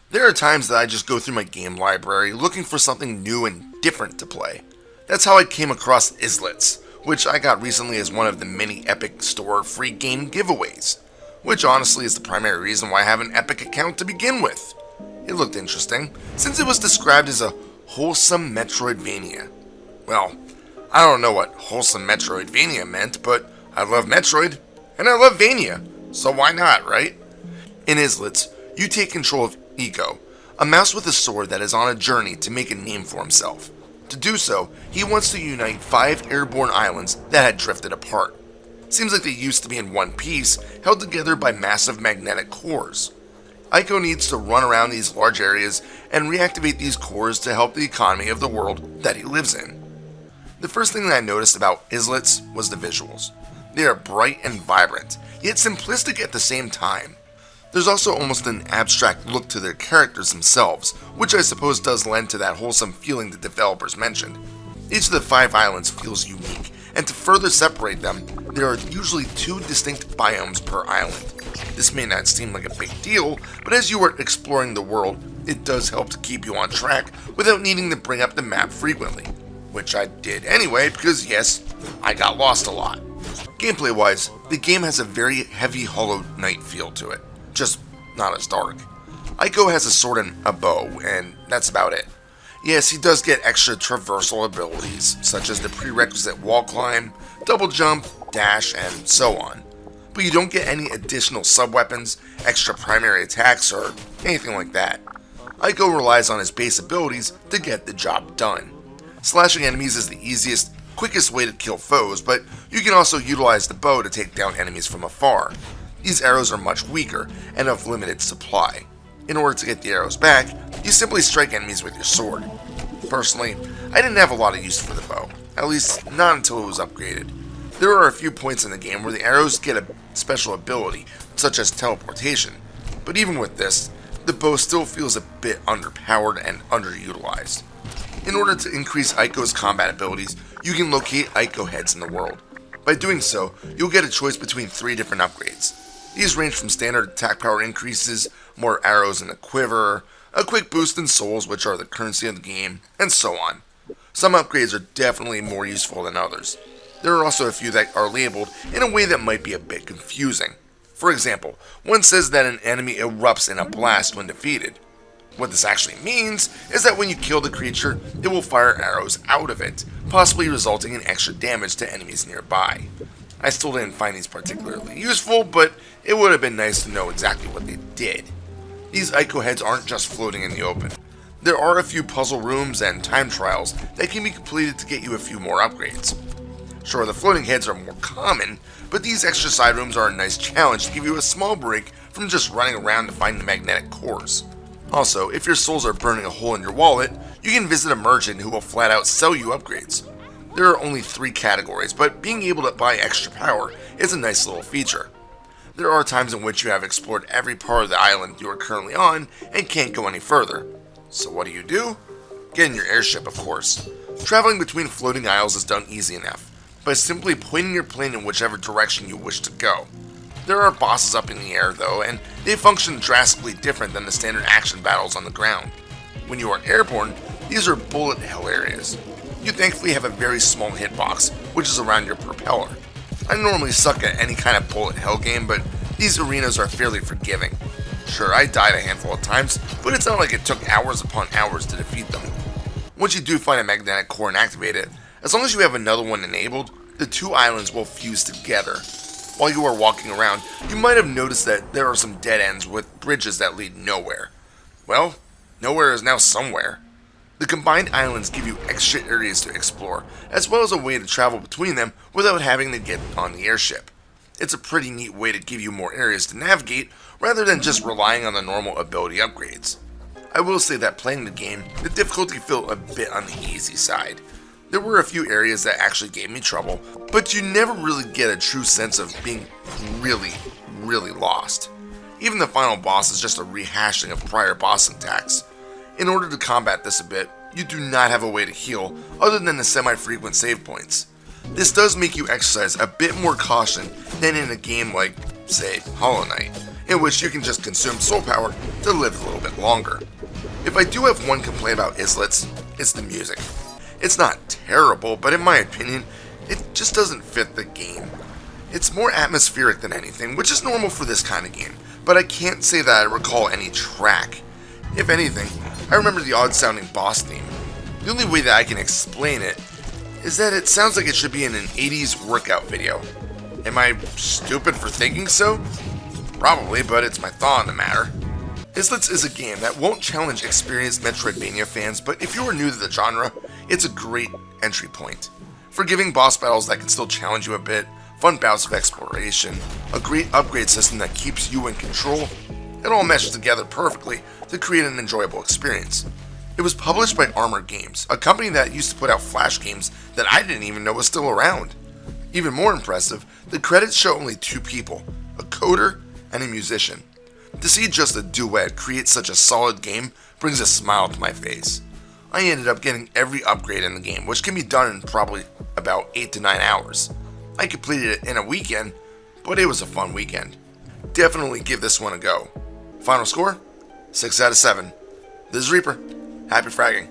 There are times that I just go through my game library looking for something new and different to play. That's how I came across Islets, which I got recently as one of the many Epic Store free game giveaways, which honestly is the primary reason why I have an Epic account to begin with. It looked interesting, since it was described as a wholesome Metroidvania. Well, I don't know what wholesome Metroidvania meant, but I love Metroid, and I love Vania, so why not, right? In Islets, you take control of Eeko, a mouse with a sword that is on a journey to make a name for himself. To do so, he wants to unite 5 airborne islands that had drifted apart. Seems like they used to be in one piece, held together by massive magnetic cores. Eyeko needs to run around these large areas and reactivate these cores to help the economy of the world that he lives in. The first thing that I noticed about Islets was the visuals. They are bright and vibrant, yet simplistic at the same time. There's also almost an abstract look to their characters themselves, which I suppose does lend to that wholesome feeling the developers mentioned. Each of the 5 islands feels unique, and to further separate them, there are usually 2 distinct biomes per island. This may not seem like a big deal, but as you are exploring the world, it does help to keep you on track without needing to bring up the map frequently. Which I did anyway, because yes, I got lost a lot. Gameplay wise, the game has a very heavy Hollow Knight feel to it, just not as dark. Eyeko has a sword and a bow, and that's about it. Yes, he does get extra traversal abilities, such as the prerequisite wall climb, double jump, dash, and so on. But you don't get any additional sub-weapons, extra primary attacks, or anything like that. Eyeko relies on his base abilities to get the job done. Slashing enemies is the easiest, quickest way to kill foes, but you can also utilize the bow to take down enemies from afar. These arrows are much weaker and of limited supply. In order to get the arrows back, you simply strike enemies with your sword. Personally, I didn't have a lot of use for the bow, at least not until it was upgraded. There are a few points in the game where the arrows get a special ability, such as teleportation, but even with this, the bow still feels a bit underpowered and underutilized. In order to increase Eyeko's combat abilities, you can locate Eyeko heads in the world. By doing so, you'll get a choice between 3 different upgrades. These range from standard attack power increases, more arrows in the quiver, a quick boost in souls, which are the currency of the game, and so on. Some upgrades are definitely more useful than others. There are also a few that are labeled in a way that might be a bit confusing. For example, one says that an enemy erupts in a blast when defeated. What this actually means is that when you kill the creature, it will fire arrows out of it, possibly resulting in extra damage to enemies nearby. I still didn't find these particularly useful, but it would have been nice to know exactly what they did. These Eyeko heads aren't just floating in the open. There are a few puzzle rooms and time trials that can be completed to get you a few more upgrades. Sure, the floating heads are more common, but these extra side rooms are a nice challenge to give you a small break from just running around to find the magnetic cores. Also, if your souls are burning a hole in your wallet, you can visit a merchant who will flat out sell you upgrades. There are only 3 categories, but being able to buy extra power is a nice little feature. There are times in which you have explored every part of the island you are currently on and can't go any further. So what do? Get in your airship, of course. Traveling between floating isles is done easy enough, by simply pointing your plane in whichever direction you wish to go. There are bosses up in the air though, and they function drastically different than the standard action battles on the ground. When you are airborne, these are bullet hell areas. You thankfully have a very small hitbox, which is around your propeller. I normally suck at any kind of bullet hell game, but these arenas are fairly forgiving. Sure, I died a handful of times, but it's not like it took hours upon hours to defeat them. Once you do find a magnetic core and activate it, as long as you have another one enabled, the 2 islands will fuse together. While you are walking around, you might have noticed that there are some dead ends with bridges that lead nowhere. Well, nowhere is now somewhere. The combined islands give you extra areas to explore, as well as a way to travel between them without having to get on the airship. It's a pretty neat way to give you more areas to navigate, rather than just relying on the normal ability upgrades. I will say that playing the game, the difficulty felt a bit on the easy side. There were a few areas that actually gave me trouble, but you never really get a true sense of being really lost. Even the final boss is just a rehashing of prior boss attacks. In order to combat this a bit, you do not have a way to heal other than the semi-frequent save points. This does make you exercise a bit more caution than in a game like, say, Hollow Knight, in which you can just consume soul power to live a little bit longer. If I do have one complaint about Islets, it's the music. It's not terrible, but in my opinion, it just doesn't fit the game. It's more atmospheric than anything, which is normal for this kind of game, but I can't say that I recall any track. If anything, I remember the odd-sounding boss theme. The only way that I can explain it is that it sounds like it should be in an 80s workout video. Am I stupid for thinking so? Probably, but it's my thought on the matter. Islets is a game that won't challenge experienced Metroidvania fans, but if you are new to the genre, it's a great entry point. Forgiving boss battles that can still challenge you a bit, fun bouts of exploration, a great upgrade system that keeps you in control, it all meshes together perfectly to create an enjoyable experience. It was published by Armor Games, a company that used to put out Flash games that I didn't even know was still around. Even more impressive, the credits show only 2 people, a coder and a musician. To see just a duet create such a solid game brings a smile to my face. I ended up getting every upgrade in the game, which can be done in probably about 8 to 9 hours. I completed it in a weekend, but it was a fun weekend. Definitely give this one a go. Final score? 6 out of 7. This is Reaper. Happy fragging.